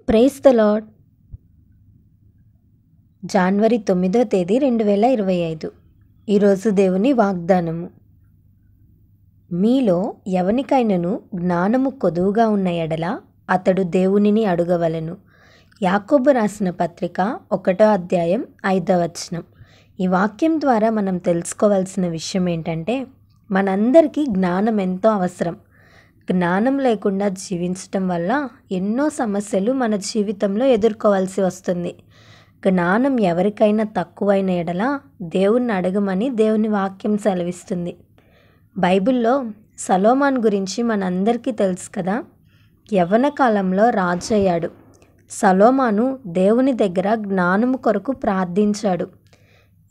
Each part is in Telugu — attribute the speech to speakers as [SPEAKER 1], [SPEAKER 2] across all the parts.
[SPEAKER 1] Praise the lord. జనవరి 9వ తేదీ 2025. ఈరోజు దేవుని వాగ్దానము. మీలో ఎవనికైనను జ్ఞానము కొదువుగా ఉన్న ఎడల అతడు దేవునిని అడుగవలెను. యాకోబు రాసిన పత్రిక 1వ అధ్యాయం 5వ వచనం. ఈ వాక్యం ద్వారా మనం తెలుసుకోవాల్సిన విషయం ఏంటంటే, మనందరికీ జ్ఞానం ఎంతో అవసరం. జ్ఞానం లేకుండా జీవించటం వల్ల ఎన్నో సమస్యలు మన జీవితంలో ఎదుర్కోవాల్సి వస్తుంది. జ్ఞానం ఎవరికైనా తక్కువైన ఎడల దేవుణ్ణి అడగమని దేవుని వాక్యం సెలవిస్తుంది. బైబిల్లో సొలొమోను గురించి మనందరికీ తెలుసు కదా. యవ్వన కాలంలో రాజు అయ్యాడు. సొలొమోను దేవుని దగ్గర జ్ఞానము కొరకు ప్రార్థించాడు.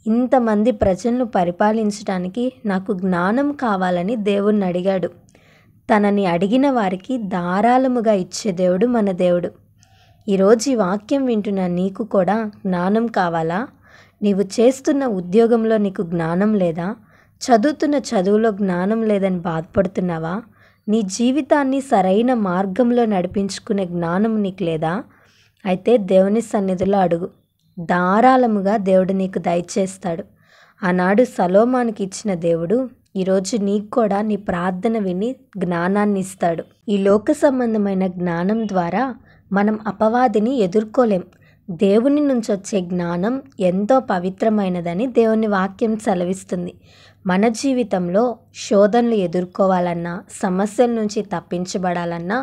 [SPEAKER 1] ఇంతమంది ప్రజలను పరిపాలించడానికి నాకు జ్ఞానం కావాలని దేవుణ్ణి అడిగాడు. తనని అడిగిన వారికి ధారాళముగా ఇచ్చే దేవుడు మన దేవుడు. ఈరోజు ఈ వాక్యం వింటున్న నీకు కూడా జ్ఞానం కావాలా? నీవు చేస్తున్న ఉద్యోగంలో నీకు జ్ఞానం లేదా? చదువుతున్న చదువులో జ్ఞానం లేదని బాధపడుతున్నావా? నీ జీవితాన్ని సరైన మార్గంలో నడిపించుకునే జ్ఞానం నీకు లేదా? అయితే దేవుని సన్నిధిలో అడుగు. ధారాళముగా దేవుడు నీకు దయచేస్తాడు. ఆనాడు సొలొమోనుకి ఇచ్చిన దేవుడు ఈరోజు నీకు కూడా నీ ప్రార్థన విని జ్ఞానాన్ని ఇస్తాడు. ఈ లోక సంబంధమైన జ్ఞానం ద్వారా మనం అపవాదిని ఎదుర్కోలేం. దేవుని నుంచి వచ్చే జ్ఞానం ఎంతో పవిత్రమైనదని దేవుని వాక్యం సెలవిస్తుంది. మన జీవితంలో శోధనలు ఎదుర్కోవాలన్నా, సమస్యల నుంచి తప్పించబడాలన్నా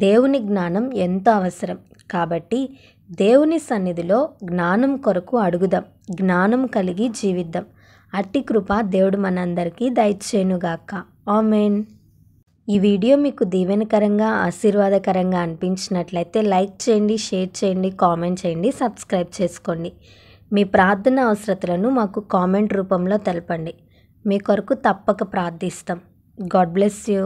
[SPEAKER 1] దేవుని జ్ఞానం ఎంతో అవసరం. కాబట్టి దేవుని సన్నిధిలో జ్ఞానం కొరకు అడుగుదాం. జ్ఞానం కలిగి జీవిద్దాం. అట్టి కృప దేవుడు మనందరికీ దయచేయునుగాక. ఆమేన్. ఈ వీడియో మీకు దీవెనకరంగా, ఆశీర్వాదకరంగా అనిపించినట్లయితే లైక్ చేయండి, షేర్ చేయండి, కామెంట్ చేయండి, సబ్స్క్రైబ్ చేసుకోండి. మీ ప్రార్థన అవసరతలను మాకు కామెంట్ రూపంలో తెలపండి. మీ కొరకు తప్పక ప్రార్థిస్తాం. God bless you.